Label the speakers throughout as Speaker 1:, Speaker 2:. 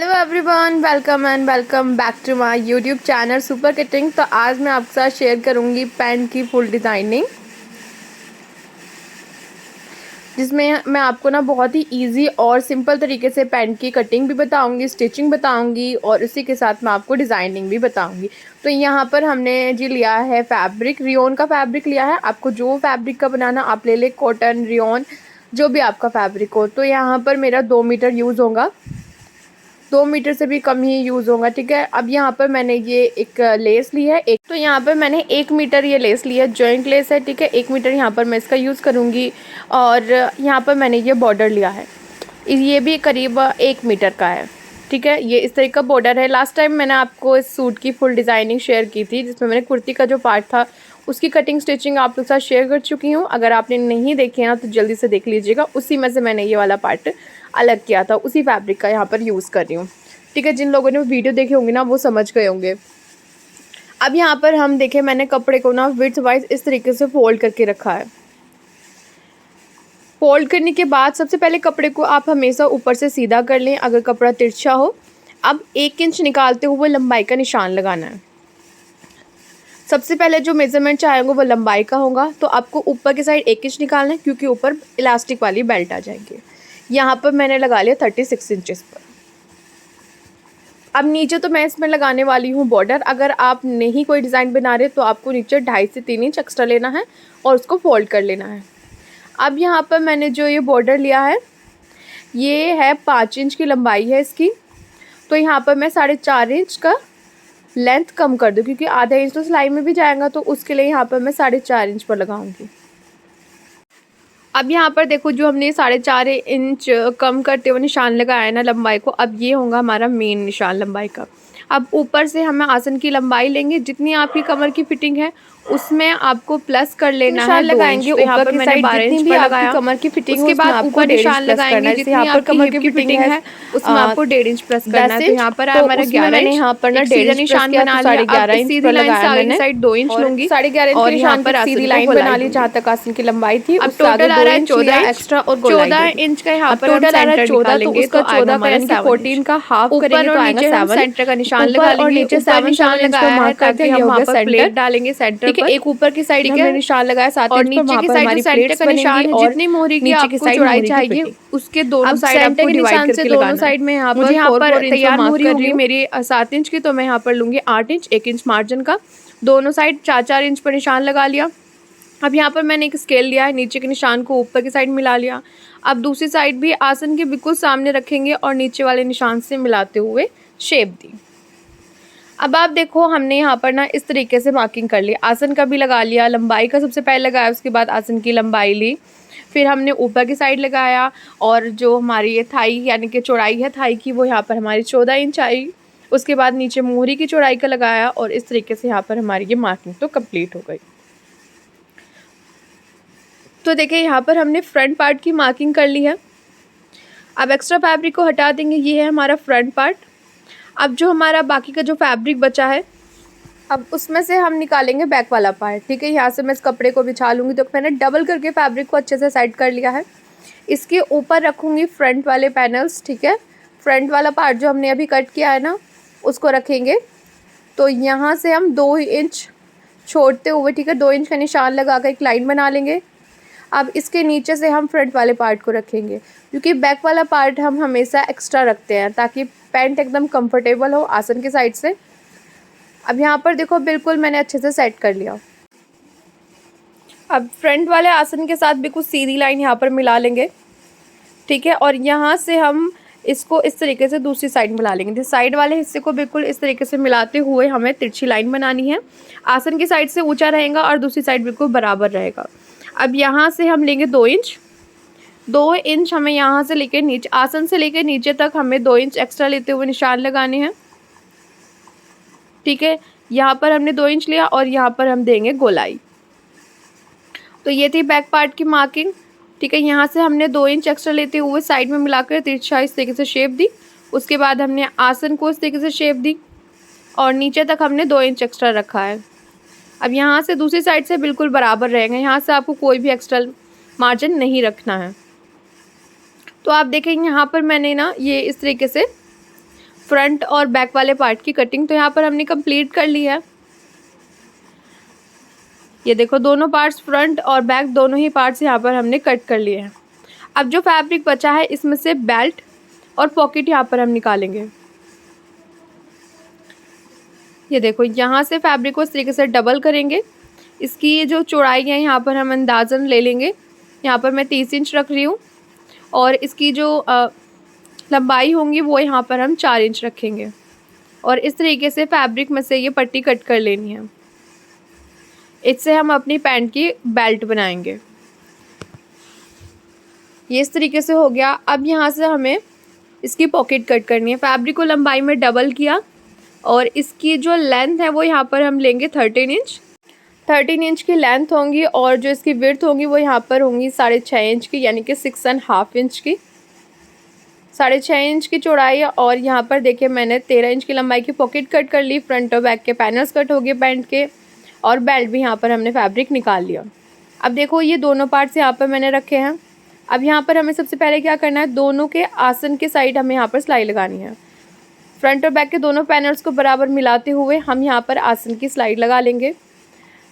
Speaker 1: Hello everyone, welcome back to my YouTube channel super cutting. तो आज मैं आपके साथ शेयर करूंगी पैंट की फुल डिज़ाइनिंग, जिसमें मैं आपको ना बहुत ही इजी और सिंपल तरीके से पैंट की कटिंग भी बताऊंगी, स्टिचिंग बताऊंगी और उसी के साथ मैं आपको डिज़ाइनिंग भी बताऊंगी। तो यहाँ पर हमने जी लिया है फैब्रिक, रियोन का फैब्रिक लिया है। आपको जो फैब्रिक का बनाना आप ले लें, कॉटन, रियोन, जो भी आपका फैब्रिक हो। तो यहाँ पर मेरा 2 मीटर यूज़ होगा, 2 मीटर से भी कम ही यूज़ होगा, ठीक है। अब यहाँ पर मैंने ये एक लेस ली है एक, तो यहाँ पर मैंने 1 मीटर ये लेस लिया है, जॉइंट लेस है, ठीक है। 1 मीटर यहाँ पर मैं इसका यूज़ करूँगी। और यहाँ पर मैंने ये बॉर्डर लिया है, ये भी करीब 1 मीटर का है, ठीक है। ये इस तरह का बॉर्डर है। लास्ट टाइम मैंने आपको इस सूट की फुल डिज़ाइनिंग शेयर की थी, जिसमें मैंने कुर्ती का जो पार्ट था उसकी कटिंग स्टिचिंग आप लोग के साथ शेयर कर चुकी हूँ। अगर आपने नहीं देखे ना तो जल्दी से देख लीजिएगा, उसी में से मैंने ये वाला पार्ट अलग किया था, उसी फैब्रिक का यहाँ पर यूज़ कर रही हूँ, ठीक है। जिन लोगों ने वीडियो देखी होंगी ना वो समझ गए होंगे। अब यहाँ पर हम देखें, मैंने कपड़े को ना विड्थ वाइज इस तरीके से फोल्ड करके रखा है। फोल्ड करने के बाद सबसे पहले कपड़े को आप हमेशा ऊपर से सीधा कर लें अगर कपड़ा तिरछा हो। अब 1 इंच निकालते हुए लंबाई का निशान लगाना है। सबसे पहले जो मेजरमेंट चाहेंगे वो लंबाई का होगा, तो आपको ऊपर की साइड 1 इंच निकालना है, क्योंकि ऊपर इलास्टिक वाली बेल्ट आ जाएगी। यहाँ पर मैंने लगा लिया 36 इंचेस पर। अब नीचे तो मैं इसमें लगाने वाली हूँ बॉर्डर। अगर आप नहीं कोई डिज़ाइन बना रहे तो आपको नीचे 2.5 से 3 इंच एक्स्ट्रा लेना है और उसको फोल्ड कर लेना है। अब यहाँ पर मैंने जो ये बॉर्डर लिया है ये है 5 इंच की लंबाई है इसकी। तो यहाँ पर मैं 4.5 इंच का लेंथ कम कर दूँ, क्योंकि आधा इंच तो सिलाई में भी जाएगा, तो उसके लिए यहाँ पर मैं 4.5 इंच पर लगाऊंगी। अब यहाँ पर देखो, जो हमने 4.5 इंच कम करते हुए निशान लगाया है ना लंबाई को, अब ये होगा हमारा मेन निशान लंबाई का। अब ऊपर से हमें आसन की लंबाई लेंगे, जितनी आपकी कमर की फिटिंग है उसमें आपको प्लस कर लेना है, लगाएंगे ऊपर की साइड जितनी भी आपकी कमर की फिटिंग, उसके बाद ऊपर निशान लगाएंगे जितनी आपकी कमर की फिटिंग है उसमें आपको 1.5 इंच प्लस करना है। तो यहाँ पर हमारा 11 इंच, यहाँ पर ना 1.5 निशान बना लिया। 11 इंच सीधी लाइन से आगे साइड 2 इंच लूंगी, 11.5 इंच और यहाँ पर सीधी लाइन बना ली जहाँ तक आसन की लंबाई थी। अब टोटल आ रहा है 14 एक्स्ट्रा और 14 इंच का यहाँ पर टोटल आ रहा है 14, तो उसका 14 का यानी कि 14 का हाफ करेंगे तो आएगा 7। सेंटर का निशान लगा लेंगे, नीचे 7 निशान लगाया है ताकि हम वहाँ पर प्लेट डालेंगे सेंटर पर। एक ऊपर की साइड हमने निशान लगाया 7 इंच पर, वहाँ पर हमारी प्लेट्स बनेंगी और जितनी मोहरी की आपको चौड़ाई चाहिए उसके दोनों साइड आपको डिवाइड करके लगाना है। दोनों साइड में यहाँ पर यहाँ पर तैयार मोहरी होगी मेरी 7 इंच की, तो मैं यहाँ पर लूँगी 8 इंच, 1 इंच मार्जिन का। दोनों साइड 4-4 इंच पर निशान लगा लिया। अब यहाँ पर मैंने एक स्केल लिया है, नीचे के निशान को ऊपर की साइड मिला लिया। अब दूसरी साइड भी आसन के बिल्कुल सामने रखेंगे और नीचे वाले निशान से मिलाते हुए शेप दी। अब आप देखो, हमने यहाँ पर ना इस तरीके से मार्किंग कर ली। आसन का भी लगा लिया, लंबाई का सबसे पहले लगाया, उसके बाद आसन की लंबाई ली, फिर हमने ऊपर की साइड लगाया और जो हमारी ये थाई यानी कि चौड़ाई है थाई की वो यहाँ पर हमारी 14 इंच आई। उसके बाद नीचे मोहरी की चौड़ाई का लगाया और इस तरीके से यहाँ पर हमारी ये मार्किंग तो कंप्लीट हो गई। तो देखिए, यहाँ पर हमने फ्रंट पार्ट की मार्किंग कर ली है। अब एक्स्ट्रा फैब्रिक को हटा देंगे, ये है हमारा फ्रंट पार्ट। अब जो हमारा बाकी का जो फैब्रिक बचा है, अब उसमें से हम निकालेंगे बैक वाला पार्ट, ठीक है। यहाँ से मैं इस कपड़े को बिछा लूँगी, तो मैंने डबल करके फैब्रिक को अच्छे से सेट कर लिया है। इसके ऊपर रखूँगी फ्रंट वाले पैनल्स, ठीक है। फ्रंट वाला पार्ट जो हमने अभी कट किया है ना उसको रखेंगे। तो यहाँ से हम 2 इंच छोड़ते हुए, ठीक है, 2 इंच का निशान लगा कर एक लाइन बना लेंगे। अब इसके नीचे से हम फ्रंट वाले पार्ट को रखेंगे, क्योंकि बैक वाला पार्ट हम हमेशा एक्स्ट्रा रखते हैं ताकि पैंट एकदम कंफर्टेबल हो आसन की साइड से। अब यहाँ पर देखो, बिल्कुल मैंने अच्छे से सेट कर लिया। अब फ्रंट वाले आसन के साथ बिल्कुल सीधी लाइन यहाँ पर मिला लेंगे, ठीक है। और यहाँ से हम इसको इस तरीके से दूसरी साइड मिला लेंगे। साइड वाले हिस्से को बिल्कुल इस तरीके से मिलाते हुए हमें तिरछी लाइन बनानी है। आसन की साइड से ऊंचा रहेगा और दूसरी साइड बिल्कुल बराबर रहेगा। अब यहाँ से हम लेंगे 2 इंच, 2 इंच हमें यहाँ से लेकर नीचे, आसन से लेकर नीचे तक हमें 2 इंच एक्स्ट्रा लेते हुए निशान लगाने हैं, ठीक है। यहाँ पर हमने 2 इंच लिया और यहाँ पर हम देंगे गोलाई। तो ये थी बैक पार्ट की मार्किंग, ठीक है। यहाँ से हमने 2 इंच एक्स्ट्रा लेते हुए साइड में मिलाकर तिरछा इस तरीके से शेप दी। उसके बाद हमने आसन को इस तरीके से शेप दी और नीचे तक हमने 2 इंच एक्स्ट्रा रखा है। अब यहाँ से दूसरी साइड से बिल्कुल बराबर रहेंगे, यहाँ से आपको कोई भी एक्स्ट्रा मार्जिन नहीं रखना है। तो आप देखेंगे यहाँ पर मैंने ना ये इस तरीके से फ्रंट और बैक वाले पार्ट की कटिंग। तो यहाँ पर हमने कंप्लीट कर ली है। ये देखो दोनों पार्ट्स फ्रंट और बैक दोनों ही पार्ट्स यहाँ पर हमने कट कर लिए हैं। अब जो फैब्रिक बचा है इसमें से बेल्ट और पॉकेट यहाँ पर हम निकालेंगे। ये देखो यहाँ से फैब्रिक को इस तरीके से डबल करेंगे। इसकी ये जो चौड़ाई है यहाँ पर हम अंदाज़न ले लेंगे। यहाँ पर मैं 30 इंच रख रही हूँ और इसकी जो लंबाई होंगी वो यहाँ पर हम 4 इंच रखेंगे और इस तरीके से फैब्रिक में से ये पट्टी कट कर लेनी है। इससे हम अपनी पैंट की बेल्ट बनाएंगे। ये इस तरीके से हो गया। अब यहाँ से हमें इसकी पॉकेट कट करनी है। फैब्रिक को लंबाई में डबल किया और इसकी जो लेंथ है वो यहाँ पर हम लेंगे 13 इंच। 13 इंच की लेंथ होंगी और जो इसकी विड्थ होंगी वो यहाँ पर होंगी 6.5 इंच की, यानी कि 6.5 इंच की। 6.5 इंच की चौड़ाई और यहाँ पर देखिए मैंने 13 इंच की लंबाई की पॉकेट कट कर ली। फ्रंट और बैक के पैनल्स कट हो गए पैंट के और बेल्ट भी यहाँ पर हमने फैब्रिक निकाल लिया। अब देखो ये दोनों पार्ट्स यहाँ पर मैंने रखे हैं। अब यहाँ पर हमें सबसे पहले क्या करना है, दोनों के आसन के साइड हमें यहाँ पर सिलाई लगानी है। फ्रंट और बैक के दोनों पैनल्स को बराबर मिलाते हुए हम यहाँ पर आसन की सिलाई लगा लेंगे।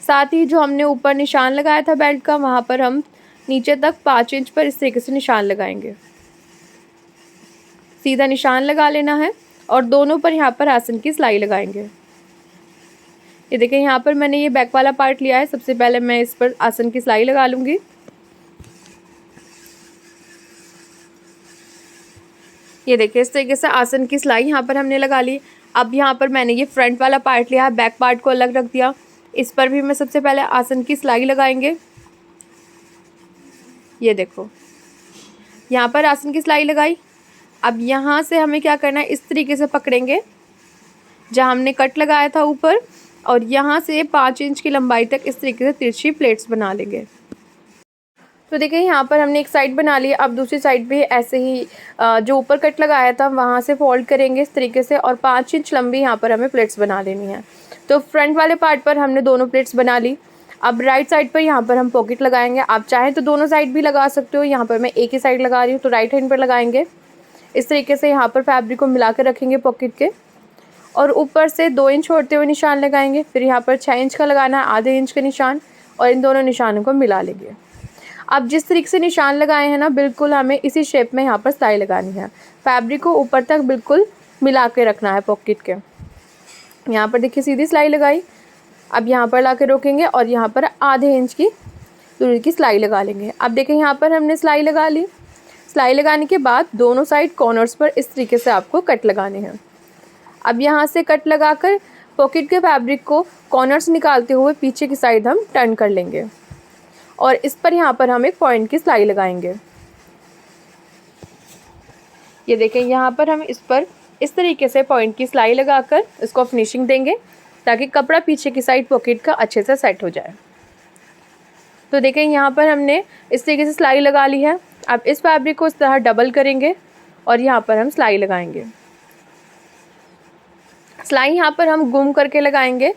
Speaker 1: साथ ही जो हमने ऊपर निशान लगाया था बेल्ट का, वहाँ पर हम नीचे तक 5 इंच पर इस तरीके से निशान लगाएंगे। सीधा निशान लगा लेना है और दोनों पर यहाँ पर आसन की सिलाई लगाएंगे। ये देखिए यहाँ पर मैंने ये बैक वाला पार्ट लिया है। सबसे पहले मैं इस पर आसन की सिलाई लगा लूँगी। ये देखिए इस तरीके से आसन की सिलाई यहाँ पर हमने लगा ली। अब यहाँ पर मैंने ये फ्रंट वाला पार्ट लिया है, बैक पार्ट को अलग रख दिया। इस पर भी मैं सबसे पहले आसन की सिलाई लगाएंगे। ये देखो यहाँ पर आसन की सिलाई लगाई। अब यहाँ से हमें क्या करना है, इस तरीके से पकड़ेंगे जहाँ हमने कट लगाया था ऊपर, और यहाँ से 5 इंच की लंबाई तक इस तरीके से तिरछी प्लेट्स बना लेंगे। तो देखिए यहाँ पर हमने एक साइड बना ली। अब दूसरी साइड भी ऐसे ही जो ऊपर कट लगाया था वहाँ से फोल्ड करेंगे इस तरीके से और 5 इंच लंबी यहाँ पर हमें प्लेट्स बना लेनी है। तो फ्रंट वाले पार्ट पर हमने दोनों प्लेट्स बना ली। अब राइट साइड पर यहाँ पर हम पॉकेट लगाएंगे। आप चाहें तो दोनों साइड भी लगा सकते हो। यहाँ पर मैं एक ही साइड लगा रही हूँ, तो राइट हैंड पर लगाएंगे। इस तरीके से यहाँ पर फैब्रिक को मिला कर रखेंगे पॉकेट के और ऊपर से 2 इंच छोड़ते हुए निशान लगाएंगे। फिर यहाँ पर 6 इंच का लगाना है, आधे इंच का निशान, और इन दोनों निशानों को मिला लेंगे। अब जिस तरीके से निशान लगाए हैं ना, बिल्कुल हमें इसी शेप में यहाँ पर सिलाई लगानी है। फैब्रिक को ऊपर तक बिल्कुल मिला के रखना है पॉकेट के। यहाँ पर देखिए सीधी सिलाई लगाई। अब यहाँ पर ला के रोकेंगे और यहाँ पर आधे इंच की दूरी की सिलाई लगा लेंगे। अब देखिए यहाँ पर हमने सिलाई लगा ली। सिलाई लगाने के बाद दोनों साइड कॉर्नर्स पर इस तरीके से आपको कट लगाने हैं। अब यहाँ से कट लगाकर पॉकेट के फैब्रिक को कॉर्नर्स निकालते हुए पीछे की साइड हम टर्न कर लेंगे और इस पर यहाँ पर हम एक पॉइंट की सिलाई लगाएंगे। ये देखें यहाँ पर हम इस पर इस तरीके से पॉइंट की सिलाई लगाकर इसको फिनिशिंग देंगे ताकि कपड़ा पीछे की साइड पॉकेट का अच्छे से सेट हो जाए। तो देखें यहाँ पर हमने इस तरीके से सिलाई लगा ली है। अब इस फैब्रिक को इस तरह डबल करेंगे और यहाँ पर हम सिलाई लगाएंगे। सिलाई यहाँ पर हम गुम करके लगाएंगे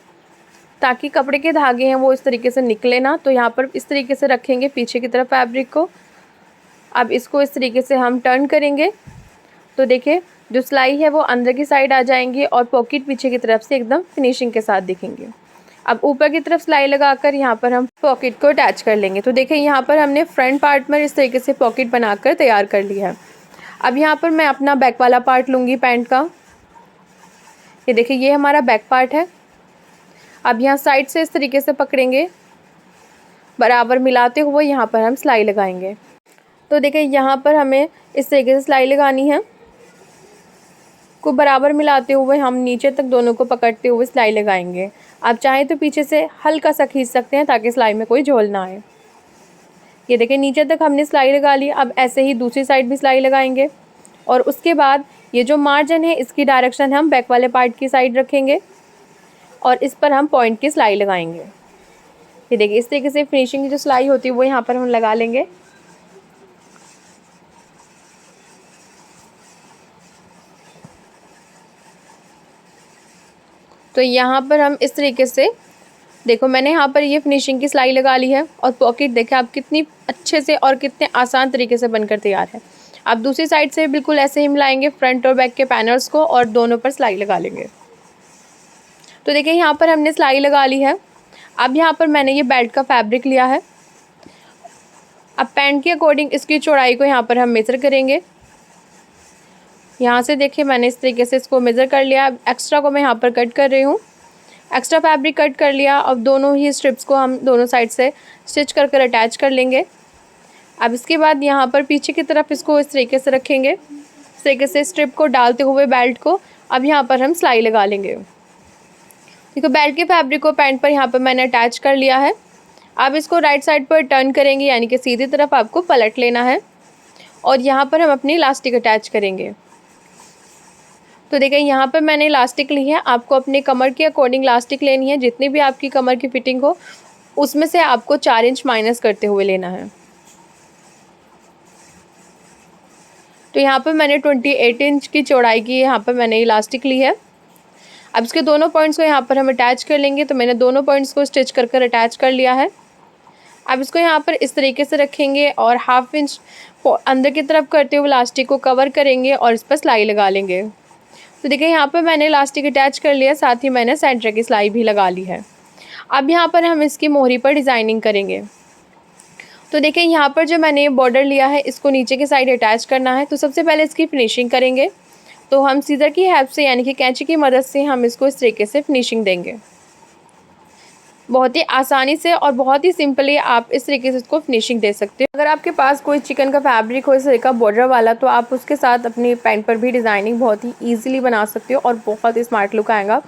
Speaker 1: ताकि कपड़े के धागे हैं वो इस तरीके से निकले ना। तो यहाँ पर इस तरीके से रखेंगे पीछे की तरफ फैब्रिक को। अब इसको इस तरीके से हम टर्न करेंगे तो देखिए जो सिलाई है वो अंदर की साइड आ जाएंगी और पॉकेट पीछे की तरफ से एकदम फिनिशिंग के साथ दिखेंगे। अब ऊपर की तरफ सिलाई लगाकर यहाँ पर हम पॉकेट को अटैच कर लेंगे। तो देखिए यहाँ पर हमने फ्रंट पार्ट में इस तरीके से पॉकेट बनाकर तैयार कर लिया है। अब यहाँ पर मैं अपना बैक वाला पार्ट लूँगी पैंट का। ये देखिए ये हमारा बैक पार्ट है। अब यहाँ साइड से इस तरीके से पकड़ेंगे, बराबर मिलाते हुए यहाँ पर हम सिलाई लगाएंगे। तो देखिए यहाँ पर हमें इस तरीके से सिलाई लगानी है, को बराबर मिलाते हुए हम नीचे तक दोनों को पकड़ते हुए सिलाई लगाएंगे। आप चाहें तो पीछे से हल्का सा खींच सकते हैं ताकि सिलाई में कोई झोल ना आए। ये देखिए नीचे तक हमने सिलाई लगा ली। अब ऐसे ही दूसरी साइड भी सिलाई लगाएंगे और उसके बाद ये जो मार्जिन है इसकी डायरेक्शन हम बैक वाले पार्ट की साइड रखेंगे और इस पर हम पॉइंट की सिलाई लगाएंगे। ये देखिए इस तरीके से फिनिशिंग की जो सिलाई होती है वो यहाँ पर हम लगा लेंगे। तो यहाँ पर हम इस तरीके से देखो मैंने यहाँ पर ये फिनिशिंग की सिलाई लगा ली है और पॉकेट देखें आप कितनी अच्छे से और कितने आसान तरीके से बनकर तैयार है। अब दूसरी साइड से बिल्कुल ऐसे ही मिलाएंगे फ्रंट और बैक के पैनल्स को और दोनों पर सिलाई लगा लेंगे। तो देखिए यहाँ पर हमने सिलाई लगा ली है। अब यहाँ पर मैंने ये बेल्ट का फैब्रिक लिया है। अब पैंट के अकॉर्डिंग इसकी चौड़ाई को यहाँ पर हम मेज़र करेंगे। यहाँ से देखिए मैंने इस तरीके से इसको मेज़र कर लिया। अब एक्स्ट्रा को मैं यहाँ पर कट कर रही हूँ। एक्स्ट्रा फैब्रिक कट कर लिया। अब दोनों ही स्ट्रिप्स को हम दोनों साइड से स्टिच कर कर अटैच कर लेंगे। अब इसके बाद यहाँ पर पीछे की तरफ इसको इस तरीके से रखेंगे। इस तरीके से स्ट्रिप को डालते हुए बेल्ट को अब यहाँ पर हम सिलाई लगा लेंगे। देखो बेल्ट के फैब्रिक को पैंट पर यहाँ पर मैंने अटैच कर लिया है। अब इसको राइट साइड पर टर्न करेंगे, यानी कि सीधी तरफ आपको पलट लेना है और यहाँ पर हम अपनी इलास्टिक अटैच करेंगे। तो देखिए यहाँ पर मैंने इलास्टिक ली है। आपको अपने कमर के अकॉर्डिंग इलास्टिक लेनी है। जितनी भी आपकी कमर की फिटिंग हो उसमें से आपको 4 इंच माइनस करते हुए लेना है। तो यहाँ पर मैंने 28 इंच की चौड़ाई की यहाँ पर मैंने इलास्टिक ली है। अब इसके दोनों पॉइंट्स को यहाँ पर हम अटैच कर लेंगे। तो मैंने दोनों पॉइंट्स को स्टिच कर कर अटैच कर लिया है। अब इसको यहाँ पर इस तरीके से रखेंगे और 1/2 इंच अंदर की तरफ करते हुए इलास्टिक को कवर करेंगे और इस पर सिलाई लगा लेंगे। तो देखिए यहाँ पर मैंने इलास्टिक अटैच कर लिया, साथ ही मैंने सेंटर की सिलाई भी लगा ली है। अब यहाँ पर हम इसकी मोहरी पर डिज़ाइनिंग करेंगे। तो देखिए यहाँ पर जो मैंने बॉर्डर लिया है इसको नीचे की साइड अटैच करना है। तो सबसे पहले इसकी फिनिशिंग करेंगे। तो हम सीज़र की हेल्प से यानी कि कैंची की मदद से हम इसको इस तरीके से फिनिशिंग देंगे। बहुत ही आसानी से और बहुत ही सिंपली आप इस तरीके से इसको फिनिशिंग दे सकते हो। अगर आपके पास कोई चिकन का फैब्रिक हो इस तरह का बॉर्डर वाला तो आप उसके साथ अपनी पैंट पर भी डिज़ाइनिंग बहुत ही ईजिली बना सकते हो और बहुत ही स्मार्ट लुक आएगा।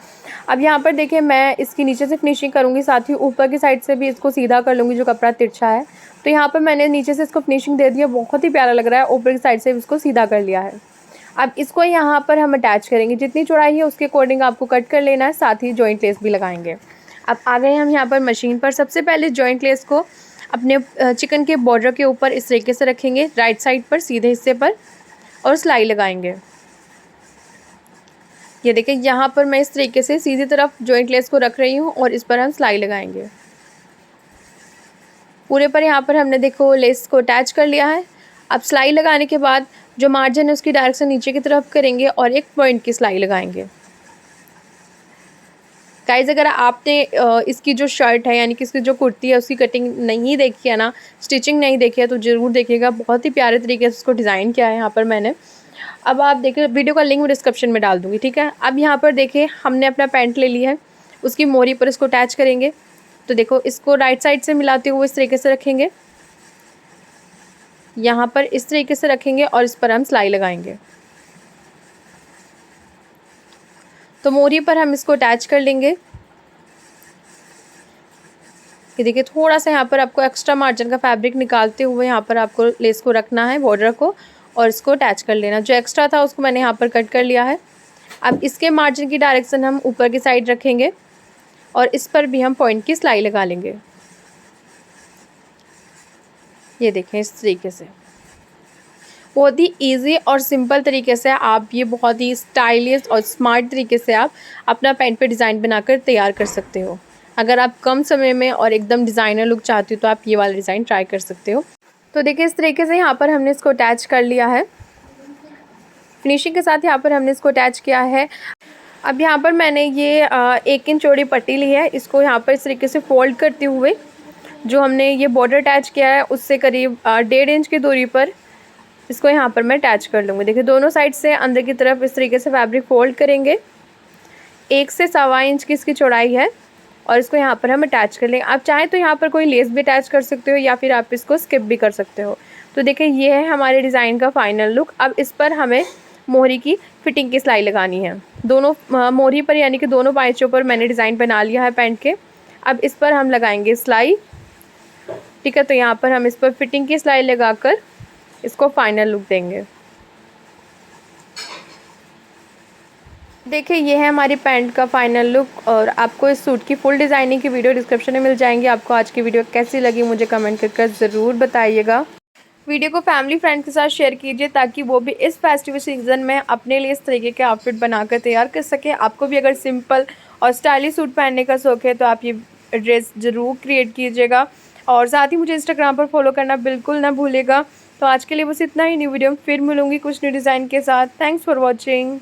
Speaker 1: अब यहाँ पर देखिए मैं इसकी नीचे से फिनिशिंग करूँगी, साथ ही ऊपर की साइड से भी इसको सीधा कर लूँगी जो कपड़ा तिरछा है। तो यहाँ पर मैंने नीचे से इसको फिनिशिंग दे दिया, बहुत ही प्यारा लग रहा है। ऊपर की साइड से इसको सीधा कर लिया है। अब इसको यहाँ पर हम अटैच करेंगे। जितनी चौड़ाई है उसके अकॉर्डिंग आपको कट कर लेना है, साथ ही जॉइंट लेस भी लगाएंगे। अब आ गए हम यहाँ पर मशीन पर। सबसे पहले जॉइंट लेस को अपने चिकन के बॉर्डर के ऊपर इस तरीके से रखेंगे, राइट साइड पर सीधे हिस्से पर, और सिलाई लगाएंगे। ये देखिए यहाँ पर मैं इस तरीके से सीधी तरफ जॉइंट लेस को रख रही हूँ और इस पर हम सिलाई लगाएंगे। पूरे पर यहाँ पर हमने देखो लेस को अटैच कर लिया है। अब सिलाई लगाने के बाद जो मार्जिन है उसकी डायरेक्शन नीचे की तरफ करेंगे और एक पॉइंट की सिलाई लगाएंगे। गाइस अगर आपने इसकी जो शर्ट है यानी कि इसकी जो कुर्ती है उसकी कटिंग नहीं देखी है ना, स्टिचिंग नहीं देखी है, तो ज़रूर देखिएगा। बहुत ही प्यारे तरीके से उसको डिज़ाइन किया है यहाँ पर मैंने। अब आप देखिए, वीडियो का लिंक मैं डिस्क्रिप्शन में डाल दूँगी, ठीक है। अब यहाँ पर देखिए हमने अपना पैंट ले लिया है, उसकी मोहरी पर इसको अटैच करेंगे। तो देखो इसको राइट साइड से मिलाते हुए इस तरीके से रखेंगे, यहाँ पर इस तरीके से रखेंगे और इस पर हम सिलाई लगाएंगे। तो मोहरी पर हम इसको अटैच कर लेंगे। ये देखिए थोड़ा सा यहाँ पर आपको एक्स्ट्रा मार्जिन का फैब्रिक निकालते हुए यहाँ पर आपको लेस को रखना है, बॉर्डर को, और इसको अटैच कर लेना। जो एक्स्ट्रा था उसको मैंने यहाँ पर कट कर लिया है। अब इसके मार्जिन की डायरेक्शन हम ऊपर की साइड रखेंगे और इस पर भी हम पॉइंट की सिलाई लगा लेंगे। ये देखें इस तरीके से बहुत ही इजी और सिंपल तरीके से आप ये बहुत ही स्टाइलिश और स्मार्ट तरीके से आप अपना पैंट पे डिज़ाइन बनाकर तैयार कर सकते हो। अगर आप कम समय में और एकदम डिज़ाइनर लुक चाहते हो तो आप ये वाला डिज़ाइन ट्राई कर सकते हो। तो देखिए इस तरीके से यहाँ पर हमने इसको अटैच कर लिया है। फिनिशिंग के साथ यहाँ पर हमने इसको अटैच किया है। अब यहाँ पर मैंने ये 1 इंच चौड़ी पट्टी ली है, इसको यहाँ पर इस तरीके से फोल्ड करते हुए जो हमने ये बॉर्डर अटैच किया है उससे करीब 1.5 इंच की दूरी पर इसको यहाँ पर मैं अटैच कर लूँगी। देखिए दोनों साइड से अंदर की तरफ इस तरीके से फैब्रिक फोल्ड करेंगे। 1 से 1.25 इंच की इसकी चौड़ाई है और इसको यहाँ पर हम अटैच कर लेंगे। आप चाहें तो यहाँ पर कोई लेस भी अटैच कर सकते हो या फिर आप इसको स्किप भी कर सकते हो। तो देखिए ये है हमारे डिज़ाइन का फाइनल लुक। अब इस पर हमें मोहरी की फिटिंग की सिलाई लगानी है। दोनों मोहरी पर यानी कि दोनों पाइचों पर मैंने डिज़ाइन बना लिया है पैंट के। अब इस पर हम लगाएंगे सिलाई, ठीक है। तो यहाँ पर हम इस पर फिटिंग की सिलाई लगाकर इसको फाइनल लुक देंगे। देखिए ये है हमारी पैंट का फाइनल लुक और आपको इस सूट की फुल डिज़ाइनिंग की वीडियो डिस्क्रिप्शन में मिल जाएंगी। आपको आज की वीडियो कैसी लगी मुझे कमेंट करके ज़रूर बताइएगा। वीडियो को फैमिली फ्रेंड के साथ शेयर कीजिए ताकि वो भी इस फेस्टिवल सीज़न में अपने लिए इस तरीके के आउटफिट बनाकर तैयार कर सके। आपको भी अगर सिंपल और स्टाइलिश सूट पहनने का शौक़ है तो आप ये ड्रेस ज़रूर क्रिएट कीजिएगा और साथ ही मुझे इंस्टाग्राम पर फॉलो करना बिल्कुल ना भूलिएगा। तो आज के लिए बस इतना ही। न्यू वीडियो में फिर मिलूँगी कुछ न्यू डिज़ाइन के साथ। Thanks for watching.